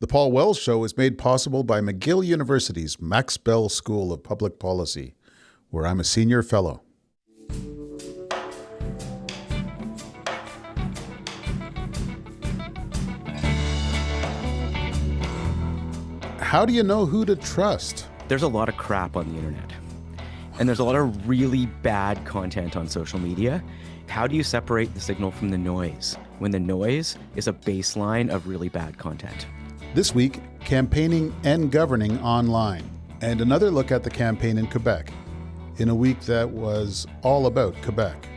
The Paul Wells Show is made possible by McGill University's Max Bell School of Public Policy, where I'm a senior fellow. How do you know who to trust? There's a lot of crap on the internet, and there's a lot of really bad content on social media. How do you separate the signal from the noise when the noise is a baseline of really bad content? This week, campaigning and governing online, and another look at the campaign in Quebec, in a week that was all about Quebec.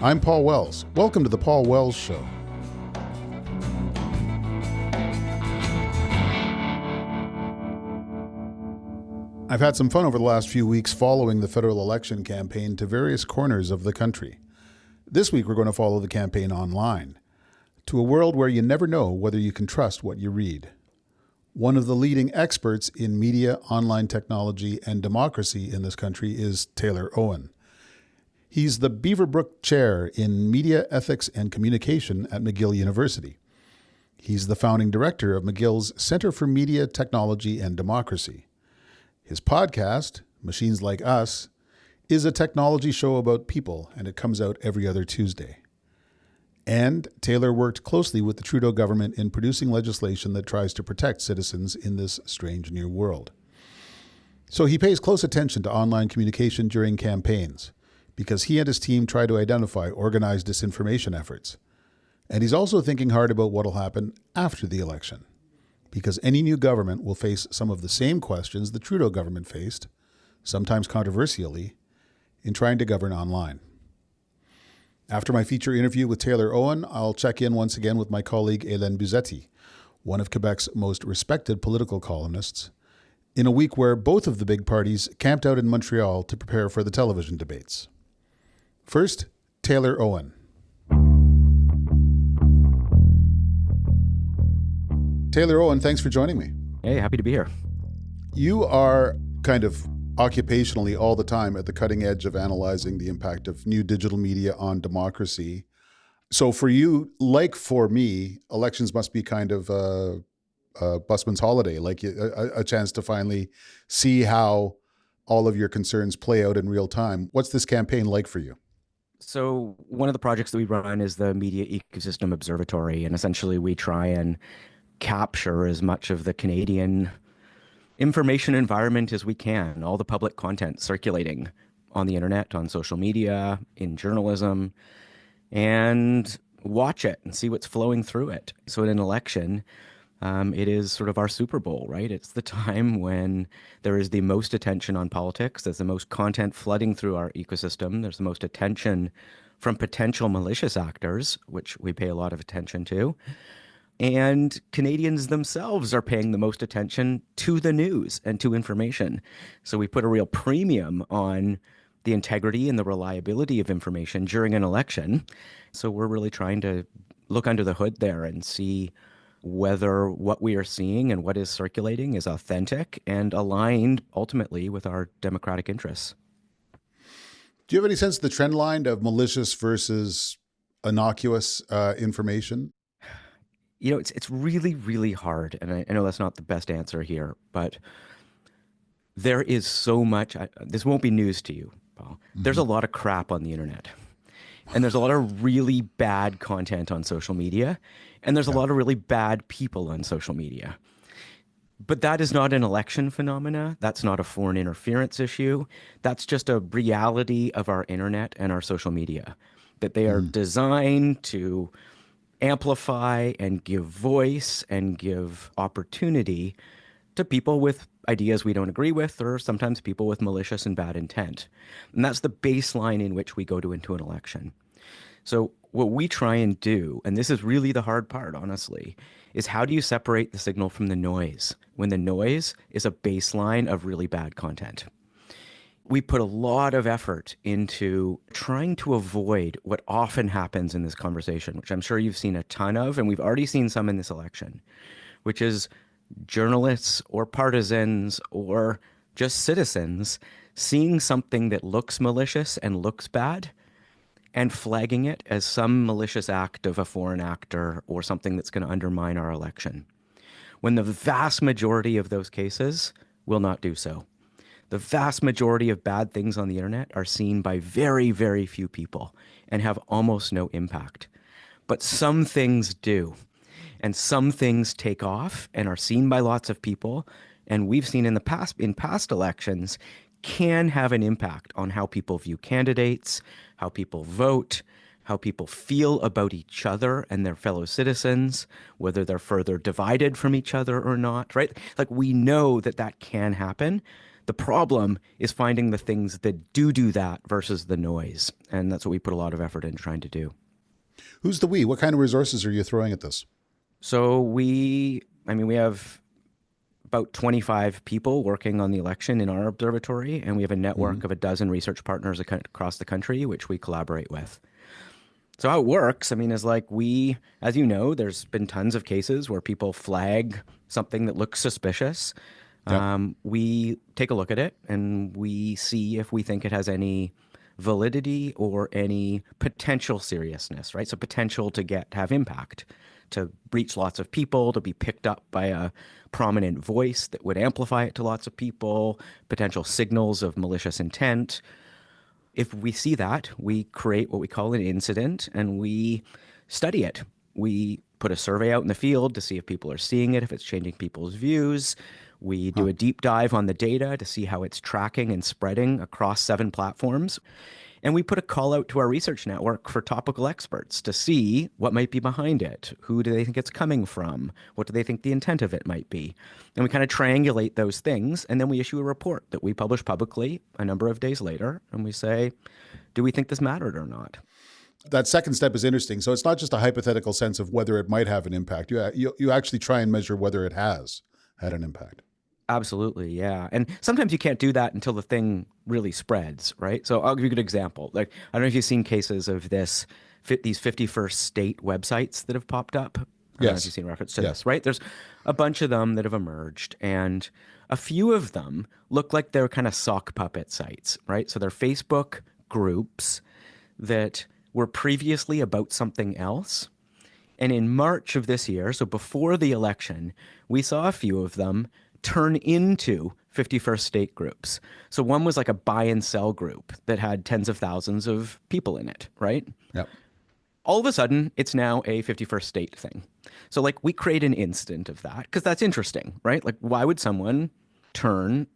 I'm Paul Wells. Welcome to the Paul Wells Show. I've had some fun over the last few weeks following the federal election campaign to various corners of the country. This week, we're going to follow the campaign online, to a world where you never know whether you can trust what you read. One of the leading experts in media, online technology, and democracy in this country is Taylor Owen. He's the Beaverbrook Chair in Media Ethics and Communication at McGill University. He's the founding director of McGill's Center for Media, Technology, and Democracy. His podcast, Machines Like Us, is a technology show about people, and it comes out every other Tuesday. And Taylor worked closely with the Trudeau government in producing legislation that tries to protect citizens in this strange new world. So he pays close attention to online communication during campaigns, because he and his team try to identify organized disinformation efforts. And he's also thinking hard about what will happen after the election, because any new government will face some of the same questions the Trudeau government faced, sometimes controversially, in trying to govern online. After my feature interview with Taylor Owen, I'll check in once again with my colleague Hélène Buzzetti, one of Quebec's most respected political columnists, in a week where both of the big parties camped out in Montreal to prepare for the television debates. First, Taylor Owen. Taylor Owen, thanks for joining me. Hey, happy to be here. You are kind of occupationally all the time at the cutting edge of analyzing the impact of new digital media on democracy. So for you, like for me, elections must be kind of a busman's holiday, like a chance to finally see how all of your concerns play out in real time. What's this campaign like for you? So one of the projects that we run is the Media Ecosystem Observatory, and essentially we try and capture as much of the Canadian information environment as we can, all the public content circulating on the internet, on social media, in journalism, and watch it and see what's flowing through it. So in an election, it is sort of our Super Bowl, right? It's the time when there is the most attention on politics. There's the most content flooding through our ecosystem. There's the most attention from potential malicious actors, which we pay a lot of attention to. And Canadians themselves are paying the most attention to the news and to information. So we put a real premium on the integrity and the reliability of information during an election. So we're really trying to look under the hood there and see whether what we are seeing and what is circulating is authentic and aligned ultimately with our democratic interests. Do you have any sense of the trend line of malicious versus innocuous information? You know, it's really, really hard. And I know that's not the best answer here, but there is so much. This won't be news to you, Paul. Mm-hmm. There's a lot of crap on the internet. And there's a lot of really bad content on social media. And there's a lot of really bad people on social media. But that is not an election phenomena. That's not a foreign interference issue. That's just a reality of our internet and our social media, that they are designed to amplify and give voice and give opportunity to people with ideas we don't agree with, or sometimes people with malicious and bad intent. And that's the baseline in which we go into an election. So what we try and do, and this is really the hard part, honestly, is how do you separate the signal from the noise when the noise is a baseline of really bad content? We put a lot of effort into trying to avoid what often happens in this conversation, which I'm sure you've seen a ton of, and we've already seen some in this election, which is journalists or partisans or just citizens seeing something that looks malicious and looks bad and flagging it as some malicious act of a foreign actor or something that's going to undermine our election. when the vast majority of those cases will not do so. The vast majority of bad things on the internet are seen by very, very few people and have almost no impact. But some things do. And some things take off and are seen by lots of people. And we've seen in past elections, can have an impact on how people view candidates, how people vote, how people feel about each other and their fellow citizens, whether they're further divided from each other or not, right? Like, we know that that can happen. The problem is finding the things that do that versus the noise. And that's what we put a lot of effort in trying to do. Who's the we? What kind of resources are you throwing at this? So we have about 25 people working on the election in our observatory, and we have a network of a dozen research partners across the country, which we collaborate with. So how it works, is like as you know, there's been tons of cases where people flag something that looks suspicious. Yep. We take a look at it and we see if we think it has any validity or any potential seriousness, right? So potential to have impact, to reach lots of people, to be picked up by a prominent voice that would amplify it to lots of people, potential signals of malicious intent. If we see that, we create what we call an incident and we study it. We put a survey out in the field to see if people are seeing it, if it's changing people's views. We do a deep dive on the data to see how it's tracking and spreading across 7 platforms. And we put a call out to our research network for topical experts to see what might be behind it. Who do they think it's coming from? What do they think the intent of it might be? And we kind of triangulate those things. And then we issue a report that we publish publicly a number of days later. And we say, do we think this mattered or not? That second step is interesting. So it's not just a hypothetical sense of whether it might have an impact. You actually try and measure whether it has had an impact. Absolutely, yeah. And sometimes you can't do that until the thing really spreads, right? So I'll give you a good example. Like, I don't know if you've seen cases of these 51st state websites that have popped up. I don't know if you've seen reference to this, right? There's a bunch of them that have emerged, and a few of them look like they're kind of sock puppet sites, right? So they're Facebook groups that were previously about something else. And in March of this year, so before the election, we saw a few of them turn into 51st state groups. So one was like a buy and sell group that had tens of thousands of people in it, right? Yep. All of a sudden, it's now a 51st state thing. So like, we create an incident of that because that's interesting, right? Like, why would someone turn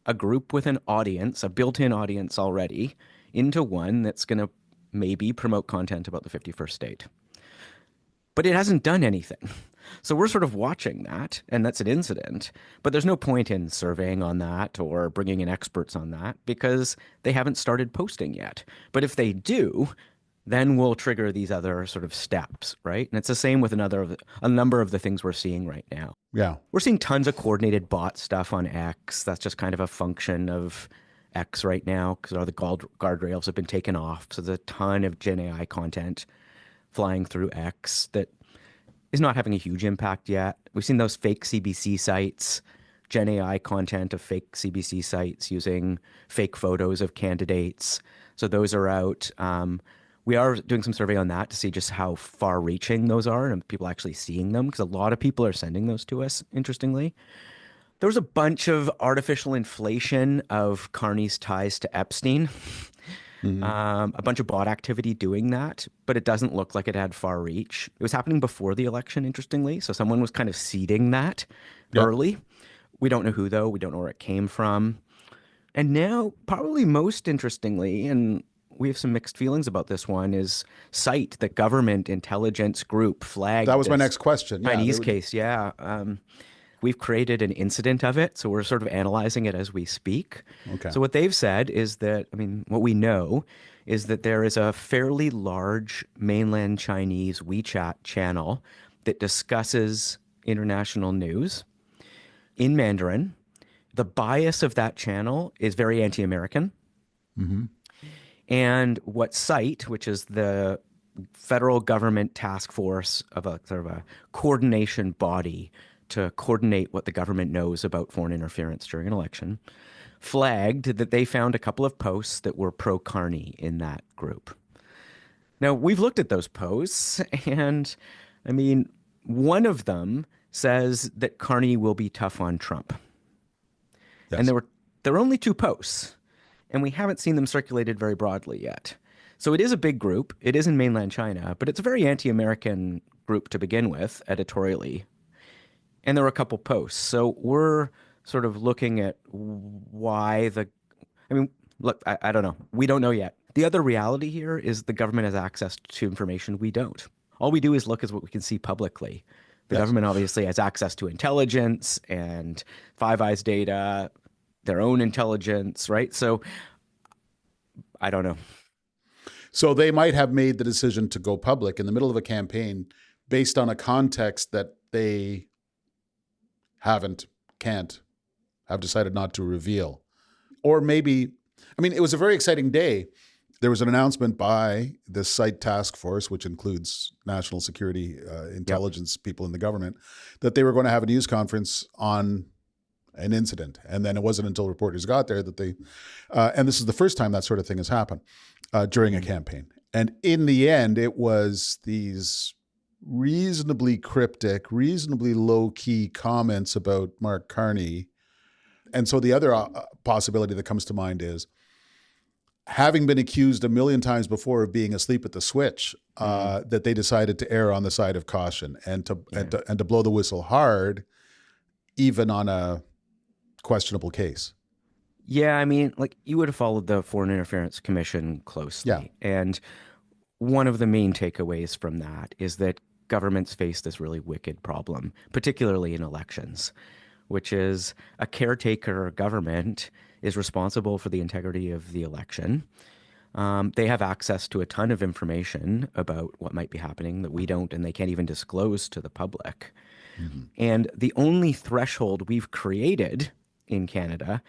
a group with an audience, a built-in audience already, into one that's going to maybe promote content about the 51st state? But it hasn't done anything. So we're sort of watching that, and that's an incident. But there's no point in surveying on that or bringing in experts on that because they haven't started posting yet. But if they do, then we'll trigger these other sort of steps, right? And it's the same with a number of the things we're seeing right now. Yeah. We're seeing tons of coordinated bot stuff on X. That's just kind of a function of X right now because all the guardrails have been taken off. So there's a ton of Gen AI content flying through X that is not having a huge impact yet. We've seen those fake CBC sites, Gen AI content of fake CBC sites using fake photos of candidates. So those are out. We are doing some survey on that to see just how far-reaching those are and people actually seeing them because a lot of people are sending those to us, interestingly. There was a bunch of artificial inflation of Carney's ties to Epstein. A bunch of bot activity doing that, but it doesn't look like it had far reach. It was happening before the election, interestingly. So someone was kind of seeding that early. We don't know who, though. We don't know where it came from. And now, probably most interestingly, and we have some mixed feelings about this one, is CITE, the government intelligence group, flagged. That was my next question. Chinese case, We've created an incident of it, so we're sort of analyzing it as we speak. Okay. So what they've said is that, what we know is that there is a fairly large mainland Chinese WeChat channel that discusses international news in Mandarin. The bias of that channel is very anti-American. And what CITE, which is the federal government task force of a sort of a coordination body to coordinate what the government knows about foreign interference during an election, flagged that they found a couple of posts that were pro-Carney in that group. Now, we've looked at those posts, and one of them says that Carney will be tough on Trump. And Yes. there were only two posts, and we haven't seen them circulated very broadly yet. So it is a big group. It is in mainland China, but it's a very anti-American group to begin with, editorially. And there were a couple posts. So we're sort of looking at why I mean, look, I don't know. We don't know yet. The other reality here is the government has access to information we don't. All we do is look at what we can see publicly. The Yes. government obviously has access to intelligence and Five Eyes data, their own intelligence, right? So I don't know. So they might have made the decision to go public in the middle of a campaign based on a context that they can't, have decided not to reveal. Or maybe, I mean, it was a very exciting day. There was an announcement by the site task force, which includes national security intelligence people in the government, that they were going to have a news conference on an incident. And then it wasn't until reporters got there that and this is the first time that sort of thing has happened during a campaign. And in the end, it was these reasonably cryptic, reasonably low-key comments about Mark Carney. And so the other possibility that comes to mind is, having been accused a million times before of being asleep at the switch, that they decided to err on the side of caution and to blow the whistle hard, even on a questionable case. Yeah, I mean, like you would have followed the Foreign Interference Commission closely. Yeah. And one of the main takeaways from that is that governments face this really wicked problem, particularly in elections, which is a caretaker government is responsible for the integrity of the election. They have access to a ton of information about what might be happening that we don't, and they can't even disclose to the public. Mm-hmm. And the only threshold we've created in Canada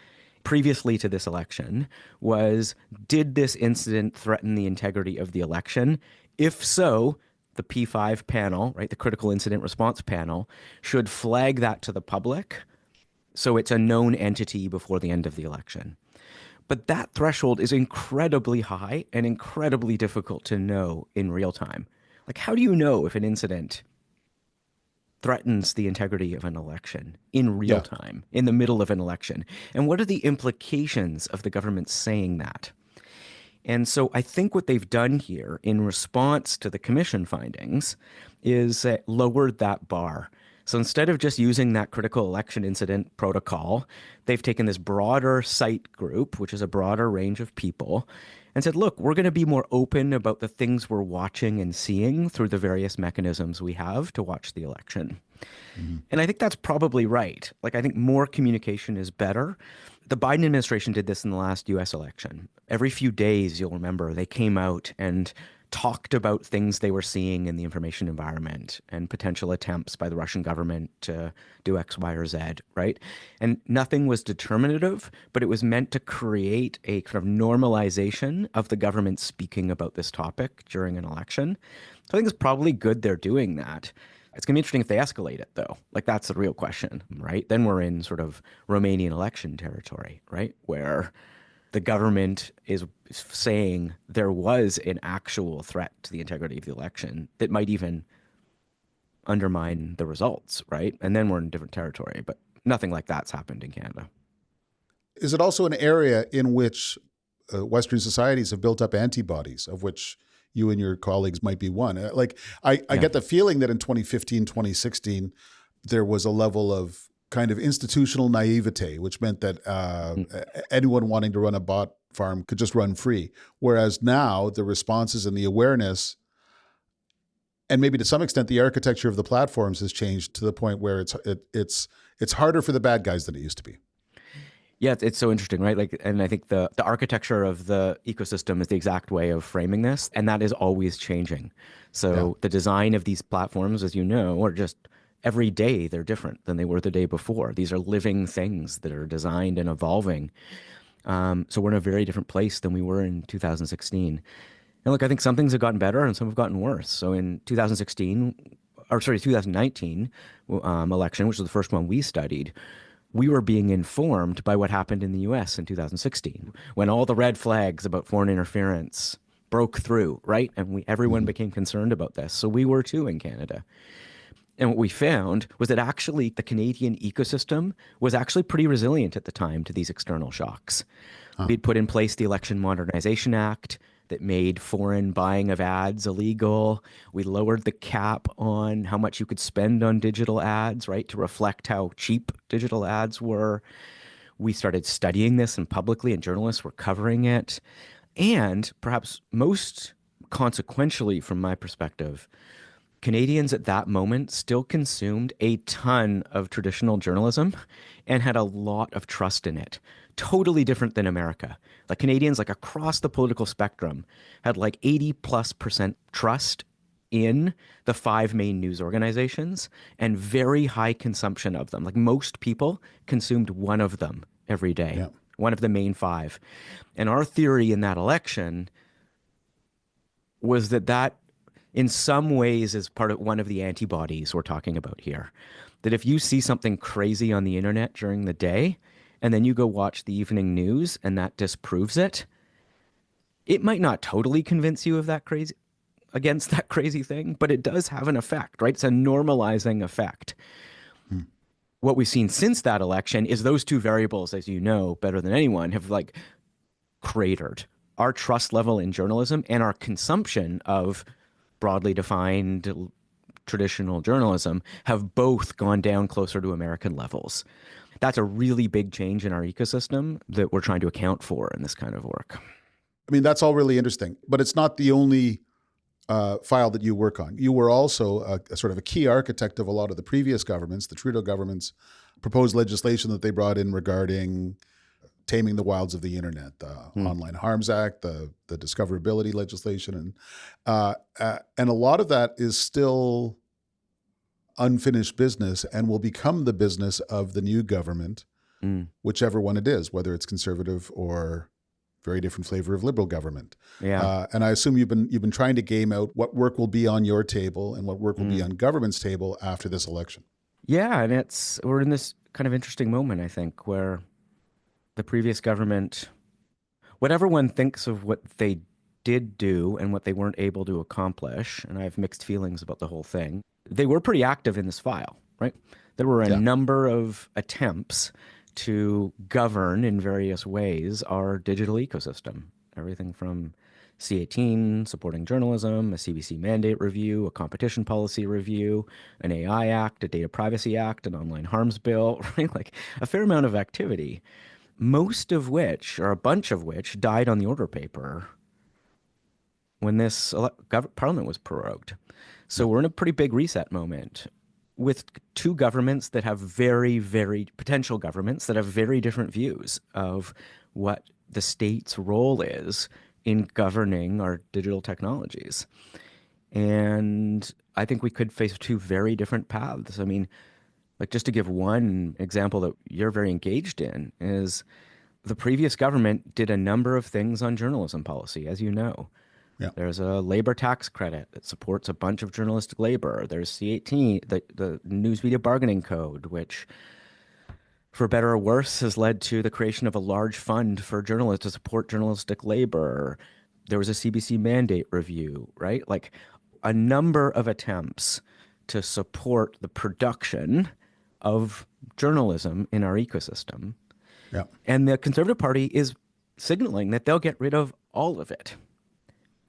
previously to this election was, did this incident threaten the integrity of the election? If so, the P5 panel, right, the Critical Incident Response Panel, should flag that to the public so it's a known entity before the end of the election. But that threshold is incredibly high and incredibly difficult to know in real time. Like, how do you know if an incident threatens the integrity of an election in real time, in the middle of an election? And what are the implications of the government saying that? And so I think what they've done here in response to the commission findings is lowered that bar. So instead of just using that critical election incident protocol, they've taken this broader site group, which is a broader range of people, and said, look, we're going to be more open about the things we're watching and seeing through the various mechanisms we have to watch the election. Mm-hmm. And I think that's probably right. Like, I think more communication is better. The Biden administration did this in the last US election. Every few days, you'll remember, they came out and talked about things they were seeing in the information environment and potential attempts by the Russian government to do X, Y, or Z, right? And nothing was determinative, but it was meant to create a kind of normalization of the government speaking about this topic during an election. So I think it's probably good they're doing that. It's going to be interesting if they escalate it, though. Like, that's the real question, right? Then we're in sort of Romanian election territory, right? Where the government is saying there was an actual threat to the integrity of the election that might even undermine the results, right? And then we're in different territory, but nothing like that's happened in Canada. Is it also an area in which Western societies have built up antibodies, of which you and your colleagues might be one? I get the feeling that in 2015, 2016, there was a level of kind of institutional naivete, which meant that anyone wanting to run a bot farm could just run free. Whereas now the responses and the awareness, and maybe to some extent the architecture of the platforms, has changed to the point where it's harder for the bad guys than it used to be. Yeah, it's so interesting, right? Like, and I think the architecture of the ecosystem is the exact way of framing this, and that is always changing. So the design of these platforms, as you know, are just every day they're different than they were the day before. These are living things that are designed and evolving. So we're in a very different place than we were in 2016. And look, I think some things have gotten better and some have gotten worse. So in 2019 election, which was the first one we studied, we were being informed by what happened in the US in 2016, when all the red flags about foreign interference broke through, right? And everyone became concerned about this. So we were too in Canada. And what we found was that actually the Canadian ecosystem was actually pretty resilient at the time to these external shocks. We'd put in place the Election Modernization Act that made foreign buying of ads illegal. We lowered the cap on how much you could spend on digital ads, right, to reflect how cheap digital ads were. We started studying this and publicly, and journalists were covering it. And perhaps most consequentially, from my perspective, Canadians at that moment still consumed a ton of traditional journalism and had a lot of trust in it. Totally different than America. Like Canadians, like across the political spectrum, had like 80+% trust in the five main news organizations and very high consumption of them. Like most people consumed one of them every day, Yeah. one of the main five. And our theory in that election was that in some ways is part of one of the antibodies we're talking about here. That if you see something crazy on the internet during the day and then you go watch the evening news and that disproves it, it might not totally convince you of that crazy against that crazy thing, but it does have an effect, right? It's a normalizing effect. What we've seen since that election is those two variables, as you know better than anyone, have like cratered. Our trust level in journalism and our consumption of broadly defined traditional journalism have both gone down closer to American levels. That's a really big change in our ecosystem that we're trying to account for in this kind of work. I mean, that's all really interesting, but it's not the only file that you work on. You were also a sort of a key architect of a lot of the previous governments, the Trudeau government's proposed legislation that they brought in regarding taming the wilds of the internet, the Online Harms Act, the discoverability legislation, and a lot of that is still unfinished business and will become the business of the new government, whichever one it is, whether it's conservative or very different flavor of liberal government. Yeah. And I assume you've been trying to game out what work will be on your table and what work will be on government's table after this election. Yeah, and we're in this kind of interesting moment, I think, where the previous government, whatever one thinks of what they did do and what they weren't able to accomplish, and I have mixed feelings about the whole thing, they were pretty active in this file, right? There were a number of attempts to govern in various ways our digital ecosystem. Everything from C18, supporting journalism, a CBC mandate review, a competition policy review, an AI Act, a data privacy act, an online harms bill, right? Like a fair amount of activity, most of which, or a bunch of which, died on the order paper when this parliament was prorogued. So we're in a pretty big reset moment with two governments that have potential governments that have very different views of what the state's role is in governing our digital technologies. And I think we could face two very different paths. I mean, like just to give one example that you're very engaged in is the previous government did a number of things on journalism policy, as you know. Yeah. There's a labor tax credit that supports a bunch of journalistic labor. There's C18, the News Media Bargaining Code, which, for better or worse, has led to the creation of a large fund for journalists to support journalistic labor. There was a CBC mandate review, right? Like a number of attempts to support the production of journalism in our ecosystem. Yeah. And the Conservative Party is signaling that they'll get rid of all of it.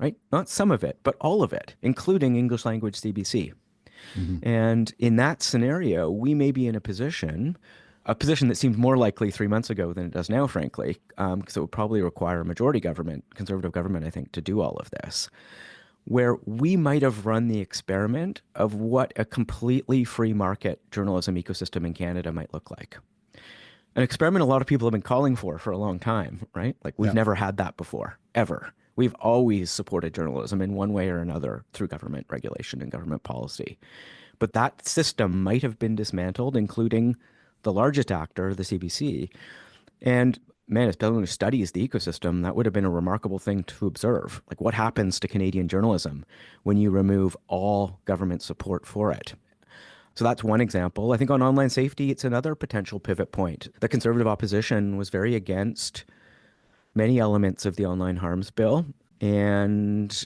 Right? Not some of it, but all of it, including English language CBC. And in that scenario, we may be in a position that seemed more likely 3 months ago than it does now, frankly, because it would probably require a majority government, conservative government, I think, to do all of this, where we might have run the experiment of what a completely free market journalism ecosystem in Canada might look like. An experiment a lot of people have been calling for a long time, right? Like we've never had that before, ever. We've always supported journalism in one way or another through government regulation and government policy. But that system might have been dismantled, including the largest actor, the CBC. And man, as someone who studies the ecosystem, that would have been a remarkable thing to observe. Like what happens to Canadian journalism when you remove all government support for it? So that's one example. I think on online safety, it's another potential pivot point. The Conservative opposition was very against many elements of the online harms bill and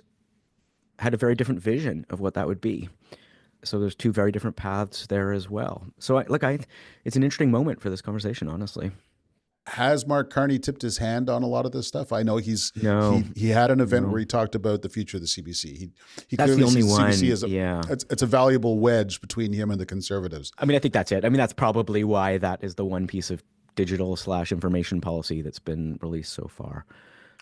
had a very different vision of what that would be. So there's two very different paths there as well. So it's an interesting moment for this conversation, honestly. Has Mark Carney tipped his hand on a lot of this stuff? I know No, he had an event where no. he talked about the future of the CBC. He That's the clearly only sees the CBC one. as Yeah. it's a valuable wedge between him and the Conservatives. I mean, I think that's it. I mean, that's probably why that is the one piece of digital/information policy that's been released so far.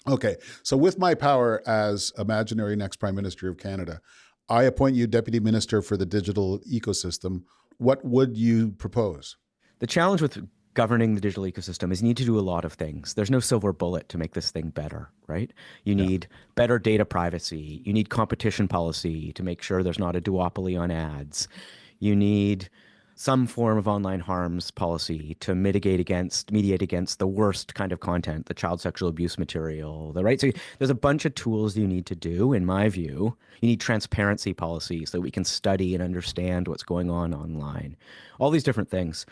Okay, so with my power as imaginary next Prime Minister of Canada, I appoint you Deputy Minister for the Digital Ecosystem. What would you propose? The challenge with governing the digital ecosystem is you need to do a lot of things. There's no silver bullet to make this thing better, right? You Yeah. need better data privacy. You need competition policy to make sure there's not a duopoly on ads. You need some form of online harms policy to mediate against the worst kind of content, the child sexual abuse material, the right. So there's a bunch of tools you need to do, in my view. You need transparency policy so that we can study and understand what's going on online. All these different things.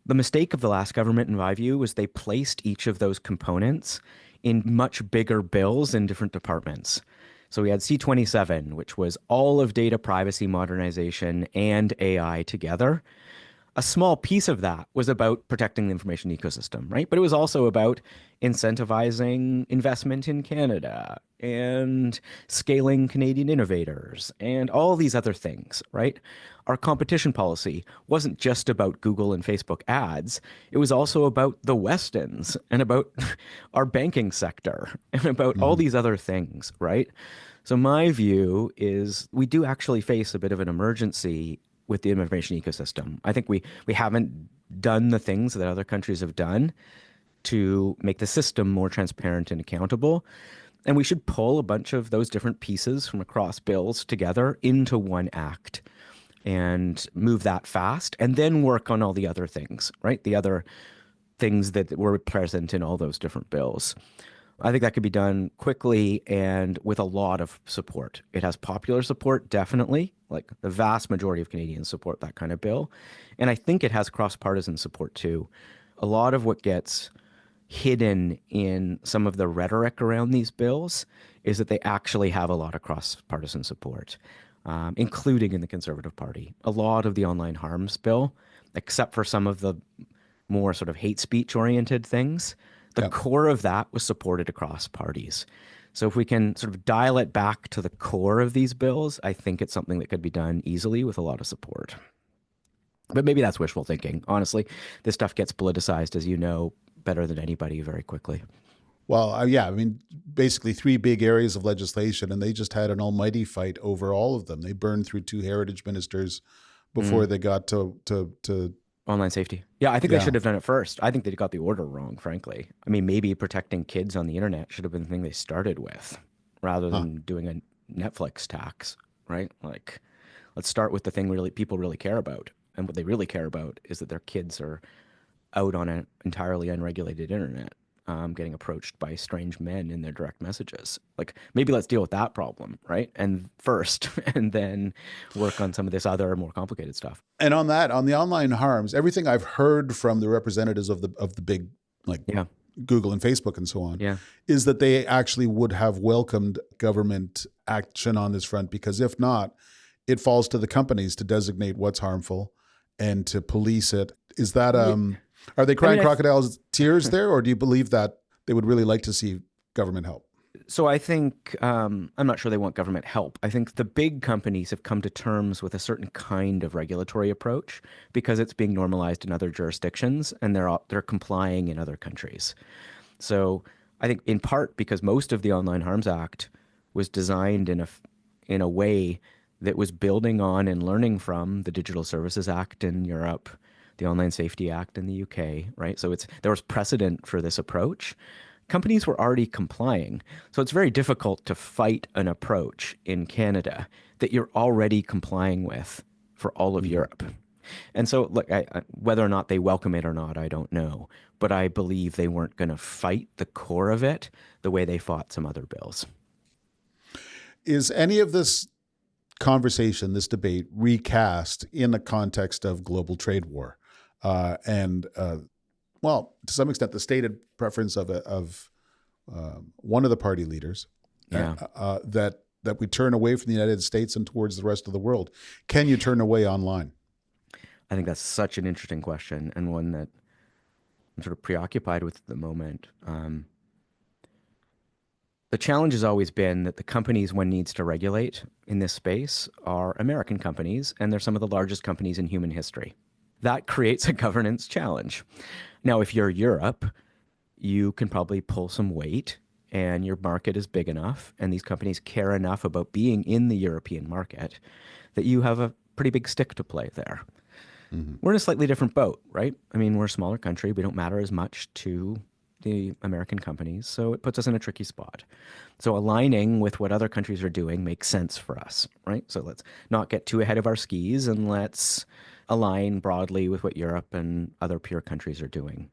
The mistake of the last government, in my view, was they placed each of those components in much bigger bills in different departments. So we had C27, which was all of data privacy modernization and AI together. A small piece of that was about protecting the information ecosystem, right? But it was also about incentivizing investment in Canada and scaling Canadian innovators and all these other things, right? Our competition policy wasn't just about Google and Facebook ads. It was also about the Westons and about our banking sector and about all these other things, right? So my view is we do actually face a bit of an emergency with the information ecosystem. I think we haven't done the things that other countries have done to make the system more transparent and accountable. And we should pull a bunch of those different pieces from across bills together into one act and move that fast and then work on all the other things, right? The other things that were present in all those different bills. I think that could be done quickly and with a lot of support. It has popular support, definitely. Like the vast majority of Canadians support that kind of bill. And I think it has cross-partisan support too. A lot of what gets hidden in some of the rhetoric around these bills is that they actually have a lot of cross-partisan support, including in the Conservative Party. A lot of the online harms bill, except for some of the more sort of hate speech oriented things, the core of that was supported across parties. So if we can sort of dial it back to the core of these bills, I think it's something that could be done easily with a lot of support. But maybe that's wishful thinking. Honestly, this stuff gets politicized, as you know, better than anybody very quickly. Well, yeah, I mean, basically three big areas of legislation, and they just had an almighty fight over all of them. They burned through two heritage ministers before they got to Online safety. Yeah, I think they yeah. should have done it first. I think they got the order wrong, frankly. I mean, maybe protecting kids on the internet should have been the thing they started with rather than doing a Netflix tax, right? Like, let's start with the thing people really care about. And what they really care about is that their kids are out on an entirely unregulated internet, getting approached by strange men in their direct messages. Like, maybe let's deal with that problem, right? And first, and then work on some of this other more complicated stuff. And on the online harms, everything I've heard from the representatives of the big, like Yeah. Google and Facebook and so on, Yeah. is that they actually would have welcomed government action on this front, because if not, it falls to the companies to designate what's harmful and to police it. Is that are they crying crocodiles tears there, or do you believe that they would really like to see government help? So I think I'm not sure they want government help. I think the big companies have come to terms with a certain kind of regulatory approach because it's being normalized in other jurisdictions and they're complying in other countries. So I think in part because most of the Online Harms Act was designed in a way that was building on and learning from the Digital Services Act in Europe, the Online Safety Act in the UK, right? So there was precedent for this approach. Companies were already complying. So it's very difficult to fight an approach in Canada that you're already complying with for all of Europe. And so, look, whether or not they welcome it or not, I don't know. But I believe they weren't going to fight the core of it the way they fought some other bills. Is any of this conversation, this debate, recast in the context of global trade war? Well, to some extent, the stated preference of one of the party leaders, Yeah. that that we turn away from the United States and towards the rest of the world? Can you turn away online? I think that's such an interesting question, and one that I'm sort of preoccupied with at the moment. The challenge has always been that the companies one needs to regulate in this space are American companies, and they're some of the largest companies in human history. That creates a governance challenge. Now, if you're Europe, you can probably pull some weight, and your market is big enough, and these companies care enough about being in the European market that you have a pretty big stick to play there. We're in a slightly different boat, right? I mean, we're a smaller country. We don't matter as much to the American companies, so it puts us in a tricky spot. So aligning with what other countries are doing makes sense for us, right? So let's not get too ahead of our skis, and let's align broadly with what Europe and other peer countries are doing.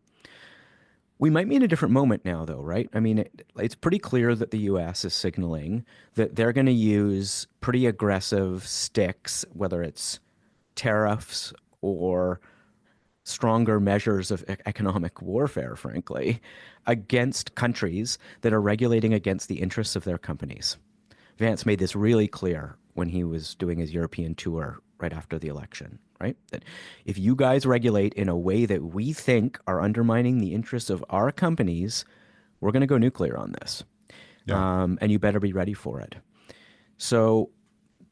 We might be in a different moment now, though, right? I mean, it's pretty clear that the U.S. is signaling that they're going to use pretty aggressive sticks, whether it's tariffs or stronger measures of economic warfare, frankly, against countries that are regulating against the interests of their companies. Vance made this really clear when he was doing his European tour right after the election, right? That if you guys regulate in a way that we think are undermining the interests of our companies, we're going to go nuclear on this. Yeah. And you better be ready for it. So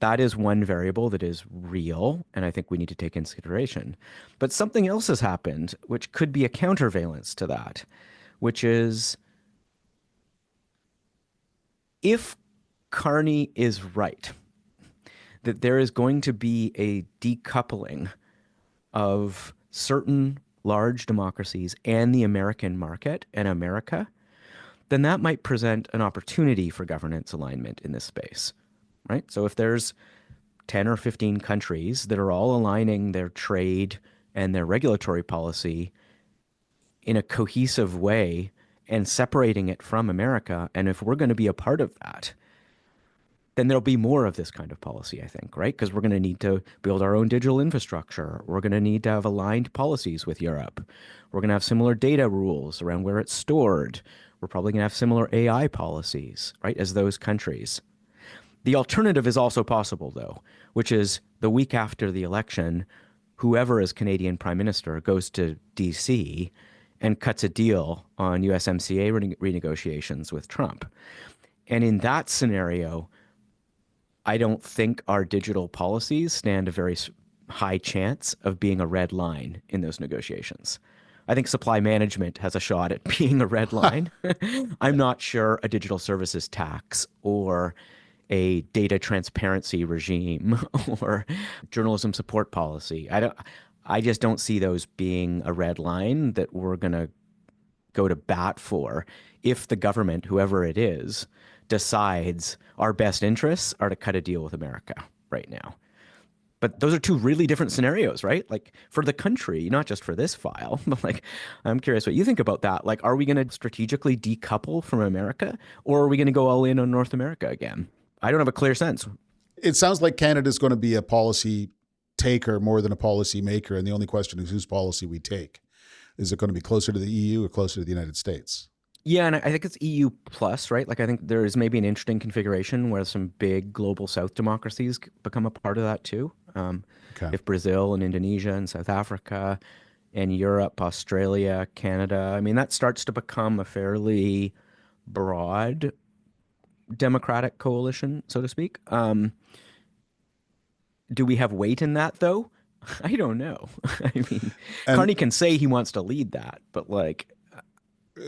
that is one variable that is real, and I think we need to take into consideration. But something else has happened, which could be a countervalence to that, which is if Carney is right, that there is going to be a decoupling of certain large democracies and the American market and America, then that might present an opportunity for governance alignment in this space. Right? So if there's 10 or 15 countries that are all aligning their trade and their regulatory policy in a cohesive way and separating it from America, and if we're going to be a part of that, then there'll be more of this kind of policy, I think, right? Because we're going to need to build our own digital infrastructure. We're going to need to have aligned policies with Europe. We're going to have similar data rules around where it's stored. We're probably going to have similar AI policies, right, as those countries. The alternative is also possible, though, which is the week after the election, whoever is Canadian Prime Minister goes to D.C. and cuts a deal on USMCA renegotiations with Trump. And in that scenario, I don't think our digital policies stand a very high chance of being a red line in those negotiations. I think supply management has a shot at being a red line. I'm not sure a digital services tax or a data transparency regime or journalism support policy. I just don't see those being a red line that we're going to go to bat for if the government, whoever it is, decides our best interests are to cut a deal with America right now. But those are two really different scenarios, right? Like for the country, not just for this file, but like, I'm curious what you think about that. Like, are we going to strategically decouple from America, or are we going to go all in on North America again? I don't have a clear sense. It sounds like Canada's going to be a policy taker more than a policy maker. And the only question is whose policy we take. Is it going to be closer to the EU or closer to the United States? Yeah, and I think it's EU plus, right? Like I think there is maybe an interesting configuration where some big global South democracies become a part of that too. Okay. If Brazil and Indonesia and South Africa and Europe, Australia, Canada, I mean, that starts to become a fairly broad democratic coalition, so to speak. Do we have weight in that, though? I don't know. I mean, And- Carney can say he wants to lead that, but like,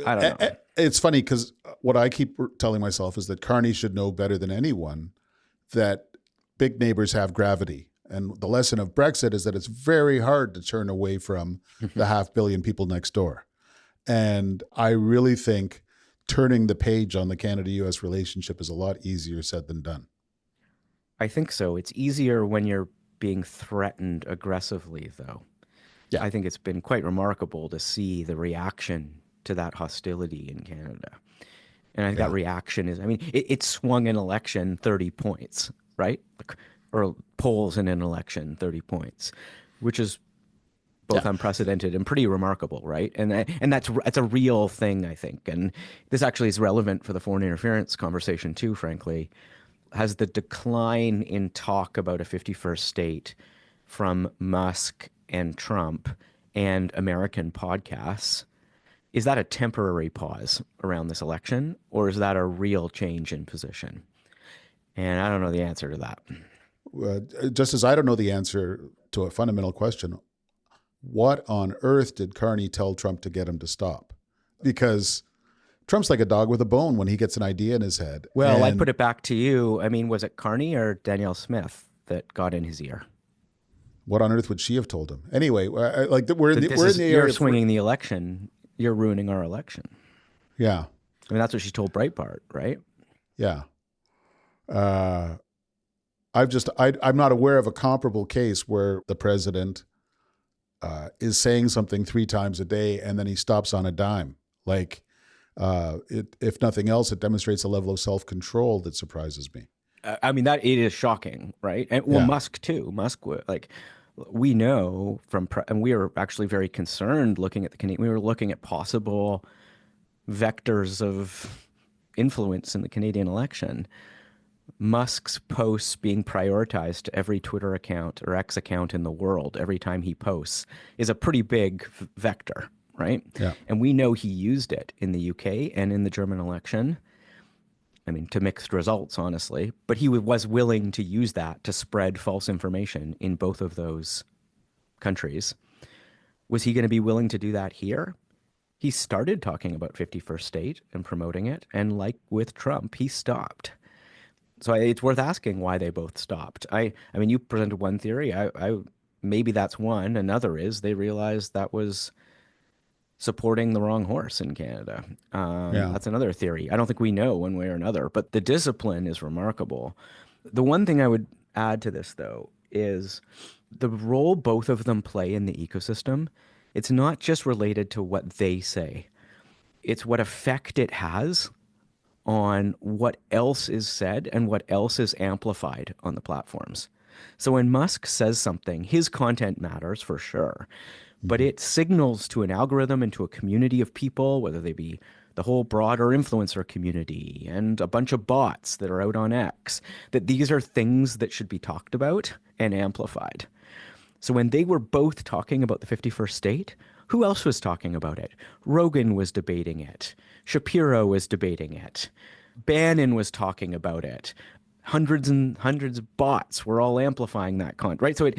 I don't know. It's funny because what I keep telling myself is that Carney should know better than anyone that big neighbors have gravity. And the lesson of Brexit is that it's very hard to turn away from the 500 million people next door. And I really think turning the page on the Canada-US relationship is a lot easier said than done. I think so. It's easier when you're being threatened aggressively, though. Yeah. I think it's been quite remarkable to see the reaction to that hostility in Canada. And I think that reaction is, I mean, it swung an election 30 points, right? Or polls in an election 30 points, which is both unprecedented and pretty remarkable, right? And that's a real thing, I think. And this actually is relevant for the foreign interference conversation too, frankly. has the decline in talk about a 51st state from Musk and Trump and American podcasts, is that a temporary pause around this election, or is that a real change in position? And I don't know the answer to that. Just as I don't know the answer to a fundamental question, what on earth did Carney tell Trump to get him to stop? Because Trump's like a dog with a bone when he gets an idea in his head. Well, I'd put it back to you. I mean, was it Carney or Danielle Smith that got in his ear? What on earth would she have told him? Anyway, we're in the area. You're swinging the election. You're ruining our election. Yeah. I mean, that's what she told Breitbart, right? Yeah. I'm not aware of a comparable case where the president is saying something 3 times a day and then he stops on a dime. Like, if nothing else, it demonstrates a level of self-control that surprises me. I mean, that it is shocking, right? And Musk too. We know and we were actually very concerned looking at we were looking at possible vectors of influence in the Canadian election. Musk's posts being prioritized to every Twitter account or X account in the world every time he posts is a pretty big vector, right? Yeah. And we know he used it in the UK and in the German election. I mean, to mixed results, honestly. But he was willing to use that to spread false information in both of those countries. Was he going to be willing to do that here? He started talking about 51st state and promoting it. And like with Trump, he stopped. So it's worth asking why they both stopped. I mean, you presented one theory. Maybe that's one. Another is they realized that was supporting the wrong horse in Canada. That's another theory. I don't think we know one way or another, but the discipline is remarkable. The one thing I would add to this, though, is the role both of them play in the ecosystem. It's not just related to what they say. It's what effect it has on what else is said and what else is amplified on the platforms. So when Musk says something, his content matters for sure. But it signals to an algorithm and to a community of people, whether they be the whole broader influencer community and a bunch of bots that are out on X, that these are things that should be talked about and amplified. So when they were both talking about the 51st state, who else was talking about it? Rogan was debating it. Shapiro was debating it. Bannon was talking about it. Hundreds and hundreds of bots were all amplifying that content, right? So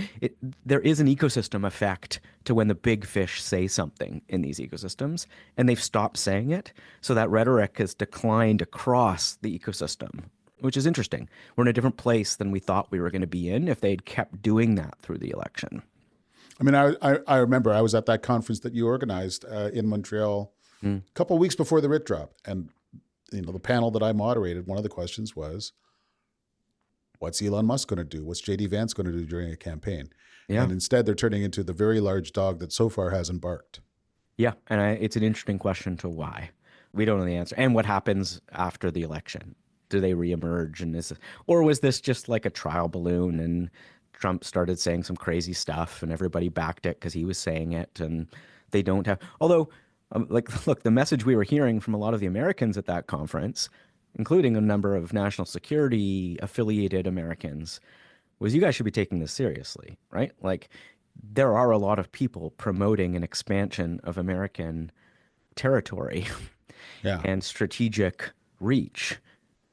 there is an ecosystem effect to when the big fish say something in these ecosystems, and they've stopped saying it. So that rhetoric has declined across the ecosystem, which is interesting. We're in a different place than we thought we were going to be in if they'd kept doing that through the election. I mean, I remember I was at that conference that you organized in Montreal a couple of weeks before the writ drop, and the panel that I moderated, one of the questions was, what's Elon Musk going to do? What's J.D. Vance going to do during a campaign? Yeah. And instead, they're turning into the very large dog that so far hasn't barked. Yeah, and it's an interesting question to why. We don't know the answer. And what happens after the election? Do they reemerge? Or was this just like a trial balloon and Trump started saying some crazy stuff and everybody backed it because he was saying it and they don't have... Although, look, the message we were hearing from a lot of the Americans at that conference, including a number of national security affiliated Americans, was you guys should be taking this seriously, right? Like, there are a lot of people promoting an expansion of American territory and strategic reach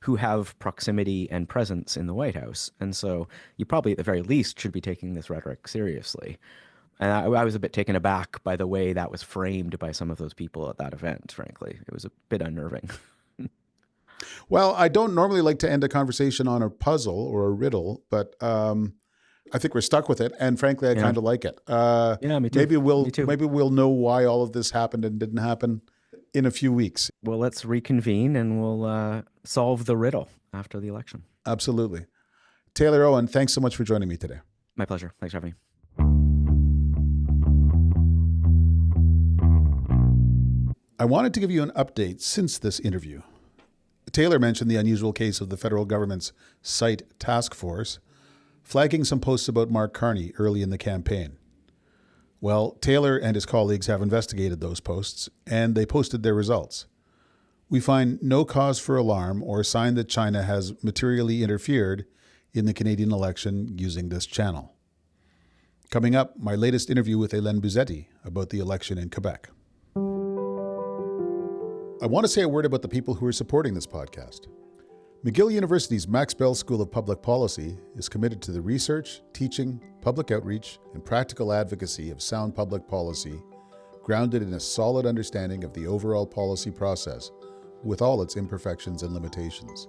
who have proximity and presence in the White House. And so you probably at the very least should be taking this rhetoric seriously. And I was a bit taken aback by the way that was framed by some of those people at that event, frankly. It was a bit unnerving. Well, I don't normally like to end a conversation on a puzzle or a riddle, but I think we're stuck with it. And frankly, I kind of like it. Yeah, me too. Maybe we'll know why all of this happened and didn't happen in a few weeks. Well, let's reconvene and we'll solve the riddle after the election. Absolutely. Taylor Owen, thanks so much for joining me today. My pleasure. Thanks for having me. I wanted to give you an update since this interview. Taylor mentioned the unusual case of the federal government's site task force, flagging some posts about Mark Carney early in the campaign. Well, Taylor and his colleagues have investigated those posts, and they posted their results. We find no cause for alarm or sign that China has materially interfered in the Canadian election using this channel. Coming up, my latest interview with Hélène Buzzetti about the election in Quebec. I want to say a word about the people who are supporting this podcast. McGill University's Max Bell School of Public Policy is committed to the research, teaching, public outreach, and practical advocacy of sound public policy, grounded in a solid understanding of the overall policy process, with all its imperfections and limitations.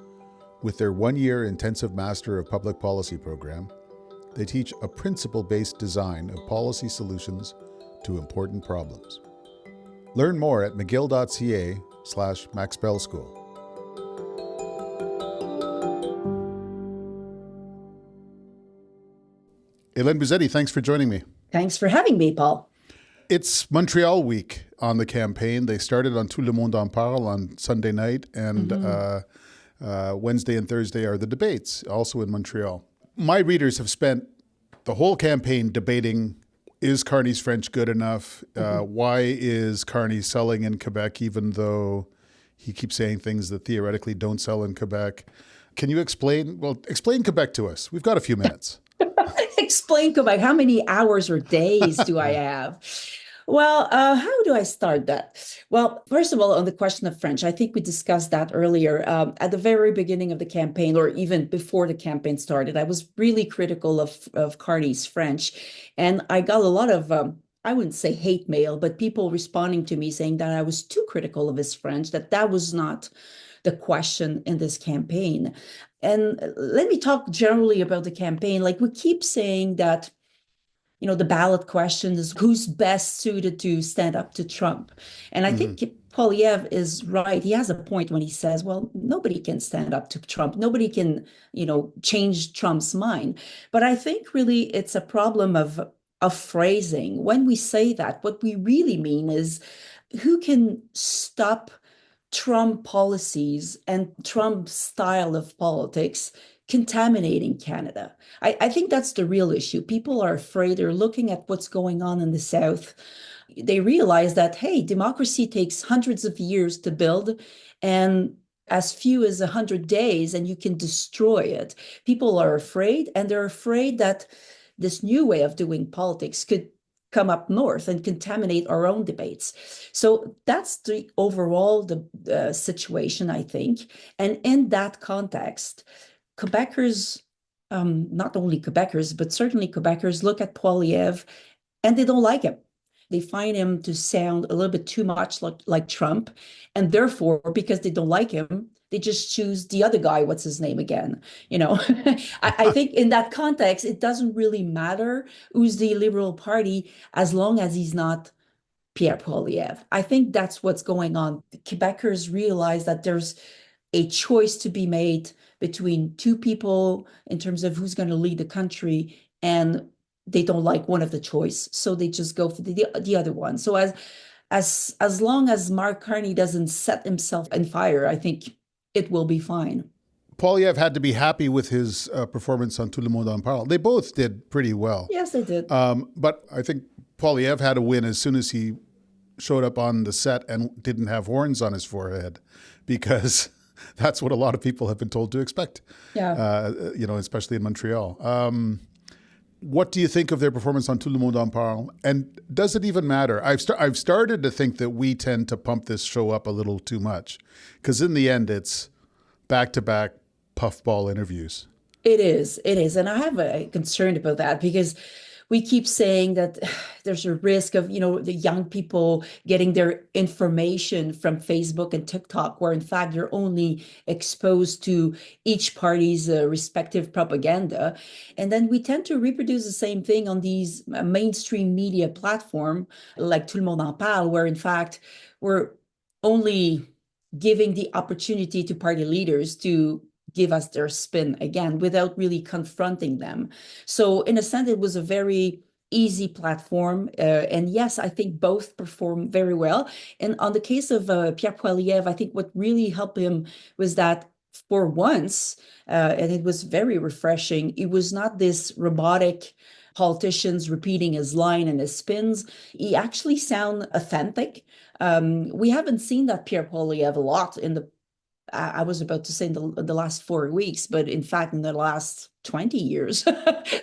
With their one-year intensive Master of Public Policy program, they teach a principle-based design of policy solutions to important problems. Learn more at mcgill.ca/maxbellschool. Hélène Buzzetti, thanks for joining me. Thanks for having me, Paul. It's Montreal week on the campaign. They started on Tout le monde en parle on Sunday night, and Wednesday and Thursday are the debates, also in Montreal. My readers have spent the whole campaign debating, is Carney's French good enough? Why is Carney selling in Quebec, even though he keeps saying things that theoretically don't sell in Quebec? Can you explain Quebec to us? We've got a few minutes. Explain Quebec. How many hours or days do I have? Well, how do I start that? Well, first of all, on the question of French, I think we discussed that earlier. At the very beginning of the campaign, or even before the campaign started, I was really critical of Carney's French. And I got a lot of, I wouldn't say hate mail, but people responding to me saying that I was too critical of his French, that was not the question in this campaign. And let me talk generally about the campaign. Like, we keep saying that, the ballot question is who's best suited to stand up to Trump. And I think Poilievre is right. He has a point when he says, well, nobody can stand up to Trump. Nobody can, change Trump's mind. But I think really it's a problem of phrasing. When we say that, what we really mean is who can stop Trump policies and Trump's style of politics contaminating Canada. I think that's the real issue. People are afraid. They're looking at what's going on in the South. They realize that, hey, democracy takes hundreds of years to build and as few as 100 days, and you can destroy it. People are afraid, and they're afraid that this new way of doing politics could come up north and contaminate our own debates. So that's the overall the situation, I think. And in that context, Quebecers, not only Quebecers, but certainly Quebecers look at Poilievre and they don't like him. They find him to sound a little bit too much like Trump. And therefore, because they don't like him, they just choose the other guy. What's his name again? I think in that context, it doesn't really matter who's the Liberal Party as long as he's not Pierre Poilievre. I think that's what's going on. The Quebecers realize that there's a choice to be made between two people in terms of who's going to lead the country, and they don't like one of the choice, so they just go for the other one. So as long as Mark Carney doesn't set himself on fire, I think it will be fine. Poilievre had to be happy with his performance on Tout le monde en parle. They both did pretty well. Yes, they did. But I think Poilievre had a win as soon as he showed up on the set and didn't have horns on his forehead, because that's what a lot of people have been told to expect. Yeah. Especially in Montreal. What do you think of their performance on Tout le monde en parle? And does it even matter? I've started to think that we tend to pump this show up a little too much, because in the end, it's back-to-back puffball interviews. It is. And I have a concern about that, because we keep saying that there's a risk of, the young people getting their information from Facebook and TikTok, where in fact they're only exposed to each party's respective propaganda. And then we tend to reproduce the same thing on these mainstream media platform like Tout le monde en parle, where in fact we're only giving the opportunity to party leaders to give us their spin again without really confronting them. So in a sense, it was a very easy platform. And yes, I think both perform very well. And on the case of Pierre Poilievre, I think what really helped him was that for once, and it was very refreshing, it was not this robotic politicians repeating his line and his spins. He actually sound authentic. We haven't seen that Pierre Poilievre a lot in the I was about to say in the last 4 weeks, but in fact, in the last 20 years,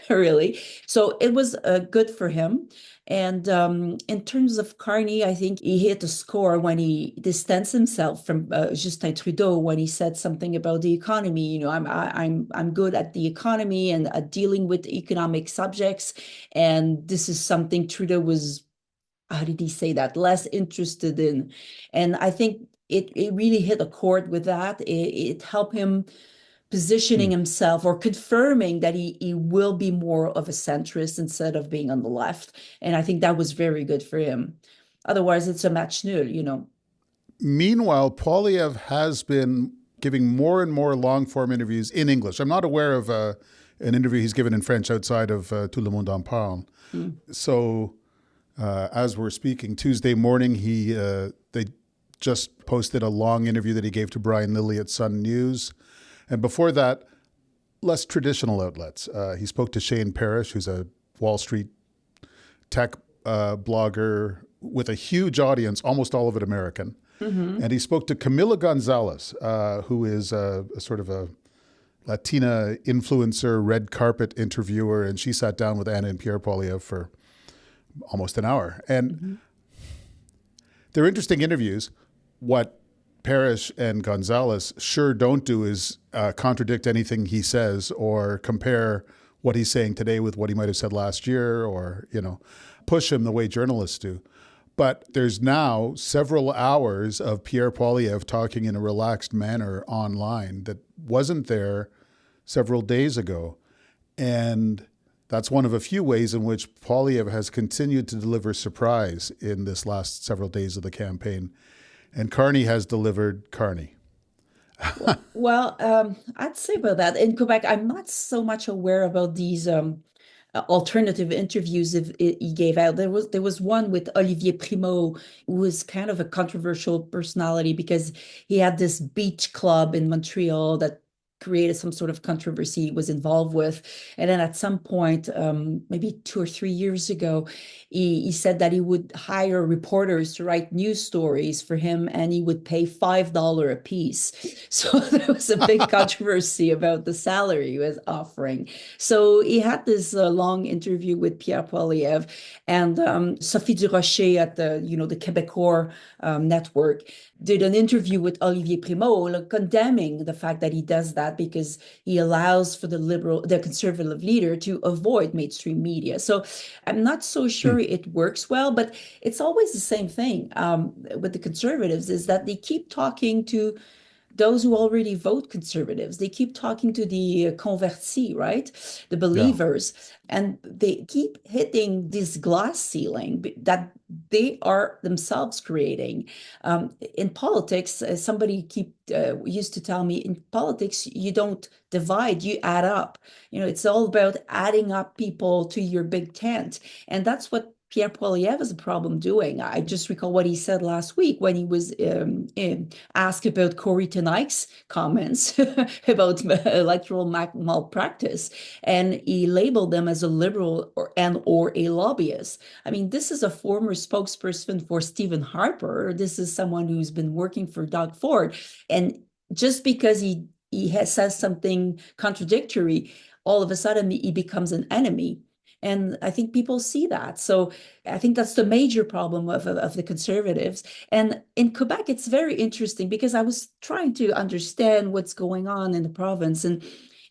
really. So it was good for him. And in terms of Carney, I think he hit a score when he distanced himself from Justin Trudeau when he said something about the economy. You know, I'm good at the economy and at dealing with economic subjects, and this is something Trudeau was, how did he say that, less interested in. And I think it really hit a chord with that. It helped him positioning himself or confirming that he will be more of a centrist instead of being on the left. And I think that was very good for him. Otherwise, it's a match nul, you know. Meanwhile, Poilievre has been giving more and more long-form interviews in English. I'm not aware of an interview he's given in French outside of Tout le monde en parle. So as we're speaking, Tuesday morning, they just posted a long interview that he gave to Brian Lilly at Sun News. And before that, less traditional outlets. He spoke to Shane Parrish, who's a Wall Street tech blogger with a huge audience, almost all of it American. And he spoke to Camila Gonzalez, who is a sort of a Latina influencer, red carpet interviewer. And she sat down with Anna and Pierre Poilievre for almost an hour. And they're interesting interviews. What Parrish and Gonzalez sure don't do is contradict anything he says or compare what he's saying today with what he might have said last year or, you know, push him the way journalists do. But there's now several hours of Pierre Poilievre talking in a relaxed manner online that wasn't there several days ago. And that's one of a few ways in which Poilievre has continued to deliver surprise in this last several days of the campaign. And Carney has delivered Carney. Well, I'd say about that. In Quebec, I'm not so much aware about these alternative interviews he gave out. There was one with Olivier Primo, who was kind of a controversial personality because he had this beach club in Montreal that created some sort of controversy he was involved with. And then at some point, maybe 2 or 3 years ago, he said that he would hire reporters to write news stories for him and he would pay $5 a piece. So there was a big controversy about the salary he was offering. So he had this long interview with Pierre Poilievre and Sophie Durocher at the Québécois network did an interview with Olivier Primo condemning the fact that he does that because he allows for the conservative leader to avoid mainstream media. So I'm not so sure it works well, but it's always the same thing with the conservatives is that they keep talking to those who already vote conservatives. They keep talking to the convertis, right? The believers. Yeah. And they keep hitting this glass ceiling that they are themselves creating. In politics, somebody used to tell me, in politics, you don't divide, you add up. You know, it's all about adding up people to your big tent. And that's what Pierre Poilievre has a problem doing. I just recall what he said last week when he was asked about Corey Tenike's comments about electoral malpractice, and he labeled them as a liberal or a lobbyist. I mean, this is a former spokesperson for Stephen Harper. This is someone who's been working for Doug Ford, and just because he says something contradictory, all of a sudden he becomes an enemy. And I think people see that. So I think that's the major problem of the conservatives. And in Quebec, it's very interesting because I was trying to understand what's going on in the province. And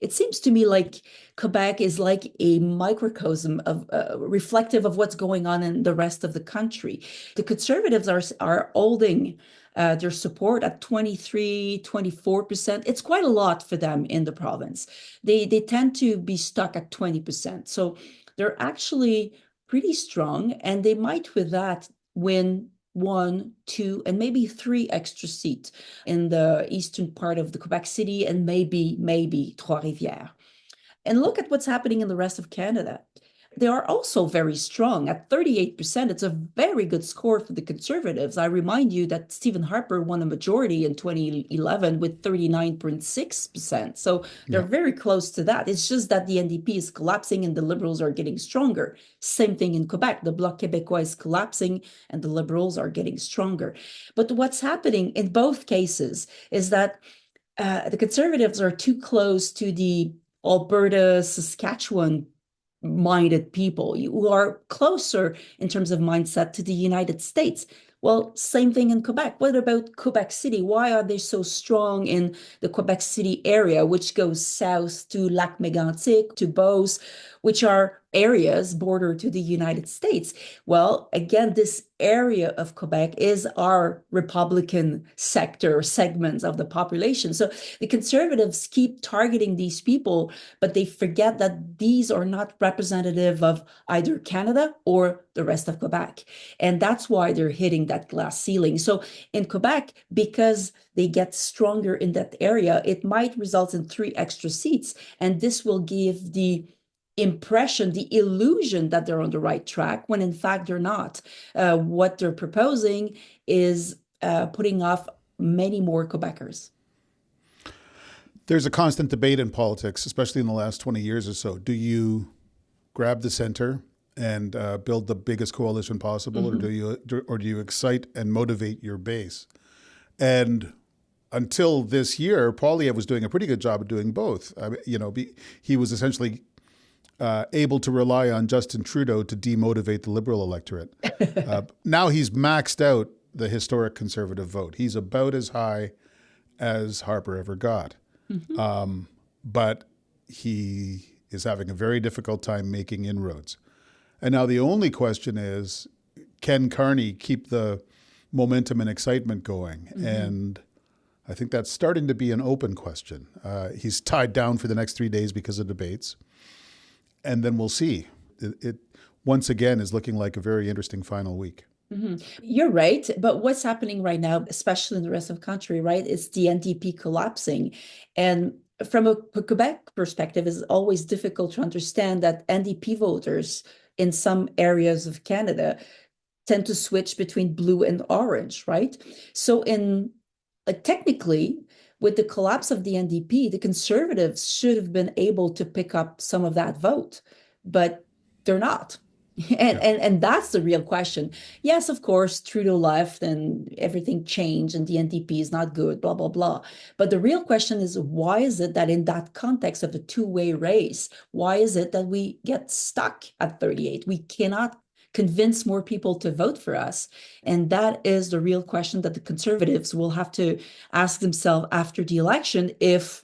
it seems to me like Quebec is like a microcosm of reflective of what's going on in the rest of the country. The conservatives are holding their support at 23, 24%. It's quite a lot for them in the province. They tend to be stuck at 20%. So they're actually pretty strong, and they might with that win 1, 2, and maybe 3 extra seats in the eastern part of the Quebec City and maybe Trois-Rivières. And look at what's happening in the rest of Canada. they are also very strong. At 38%, it's a very good score for the Conservatives. I remind you that Stephen Harper won a majority in 2011 with 39.6%. So they're very close to that. It's just that the NDP is collapsing and the Liberals are getting stronger. Same thing in Quebec. The Bloc Québécois is collapsing and the Liberals are getting stronger. But what's happening in both cases is that the Conservatives are too close to the Alberta, Saskatchewan minded people who are closer in terms of mindset to the United States. Well, same thing in Quebec. What about Quebec City? Why are they so strong in the Quebec City area, which goes south to Lac Mégantic, to Beauce, which are areas border to the United States? Well, again, this area of Quebec is our Republican sector, segments of the population. So the Conservatives keep targeting these people, but they forget that these are not representative of either Canada or the rest of Quebec. And that's why they're hitting that glass ceiling. So in Quebec, because they get stronger in that area, it might result in 3 extra seats. And this will give the impression, the illusion that they're on the right track, when in fact they're not. What they're proposing is putting off many more Quebecers. There's a constant debate in politics, especially in the last 20 years or so. Do you grab the center and build the biggest coalition possible, or do you excite and motivate your base? And until this year, Poilievre was doing a pretty good job of doing both. He was essentially able to rely on Justin Trudeau to demotivate the Liberal electorate. Now he's maxed out the historic Conservative vote. He's about as high as Harper ever got. But he is having a very difficult time making inroads. And now the only question is, can Carney keep the momentum and excitement going? And I think that's starting to be an open question. He's tied down for the next 3 days because of debates. And then we'll see. It once again is looking like a very interesting final week. You're right. But what's happening right now, especially in the rest of the country, right, is the NDP collapsing. And from a Quebec perspective, it's always difficult to understand that NDP voters in some areas of Canada tend to switch between blue and orange, right? So technically, with the collapse of the NDP, the Conservatives should have been able to pick up some of that vote, but they're not. And that's the real question. Yes, of course, Trudeau left and everything changed and the NDP is not good, blah, blah, blah. But the real question is, why is it that in that context of a two-way race, why is it that we get stuck at 38? We cannot convince more people to vote for us. And that is the real question that the Conservatives will have to ask themselves after the election, if,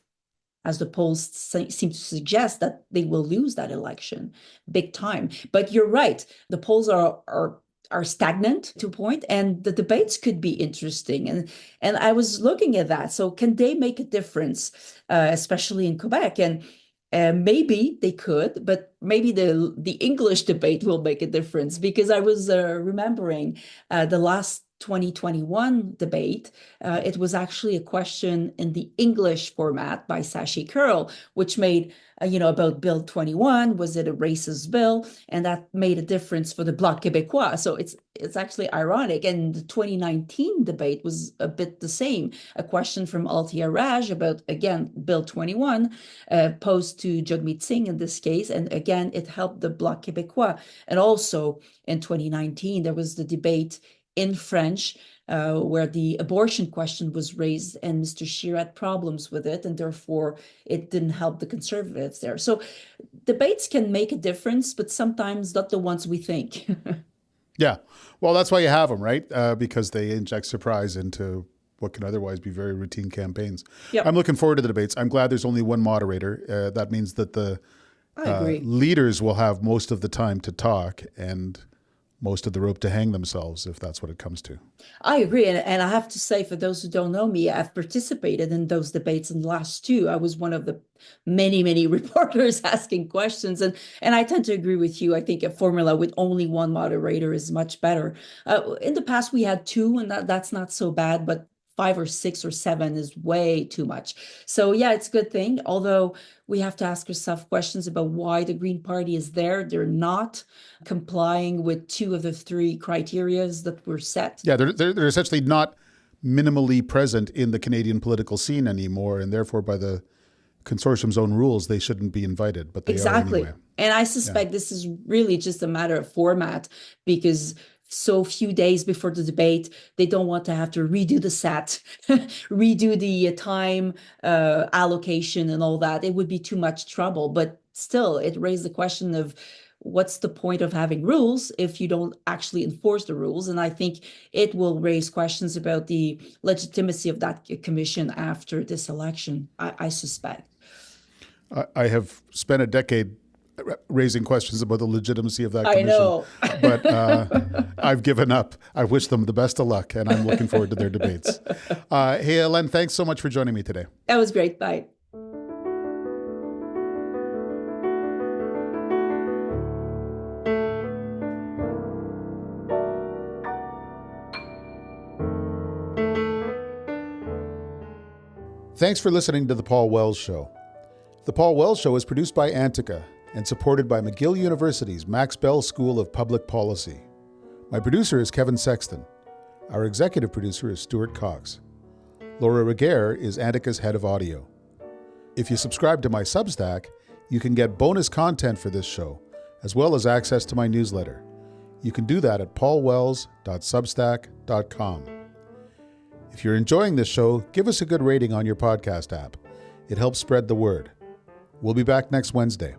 as the polls seem to suggest, that they will lose that election big time. But you're right, the polls are stagnant to a point, and the debates could be interesting. And I was looking at that. So can they make a difference, especially in Quebec? And maybe they could, but maybe the English debate will make a difference, because I was remembering the last 2021 debate. It was actually a question in the English format by Sashi Curl, which made, about Bill 21, was it a racist bill? And that made a difference for the Bloc Québécois. So it's actually ironic. And the 2019 debate was a bit the same. A question from Altia Raj about, again, Bill 21, posed to Jagmeet Singh in this case. And again, it helped the Bloc Québécois. And also in 2019, there was the debate in French, where the abortion question was raised, and Mr. Scheer had problems with it, and therefore it didn't help the Conservatives there. So debates can make a difference, but sometimes not the ones we think. Yeah. Well, that's why you have them, right? Because they inject surprise into what can otherwise be very routine campaigns. Yep. I'm looking forward to the debates. I'm glad there's only one moderator. That means that the leaders will have most of the time to talk and most of the rope to hang themselves, if that's what it comes to. I agree. And I have to say, for those who don't know me, I've participated in those debates in the last two. I was one of the many, many reporters asking questions. And I tend to agree with you. I think a formula with only one moderator is much better. In the past, we had two, and that's not so bad. But 5 or 6 or 7 is way too much. So yeah, it's a good thing. Although we have to ask ourselves questions about why the Green Party is there. They're not complying with 2 of the 3 criterias that were set. Yeah, they're essentially not minimally present in the Canadian political scene anymore, and therefore by the consortium's own rules, they shouldn't be invited, but they are anyway. And I suspect this is really just a matter of format, because so few days before the debate, they don't want to have to redo the set, redo the time allocation and all that. It would be too much trouble. But still, it raised the question of what's the point of having rules if you don't actually enforce the rules? And I think it will raise questions about the legitimacy of that commission after this election, I suspect. I have spent a decade raising questions about the legitimacy of that commission. I know. But I've given up. I wish them the best of luck, and I'm looking forward to their debates. Hey, Hélène, thanks so much for joining me today. That was great. Bye. Thanks for listening to The Paul Wells Show. The Paul Wells Show is produced by Antica and supported by McGill University's Max Bell School of Public Policy. My producer is Kevin Sexton. Our executive producer is Stuart Cox. Laura Reguer is Antica's head of audio. If you subscribe to my Substack, you can get bonus content for this show, as well as access to my newsletter. You can do that at paulwells.substack.com. If you're enjoying this show, give us a good rating on your podcast app. It helps spread the word. We'll be back next Wednesday.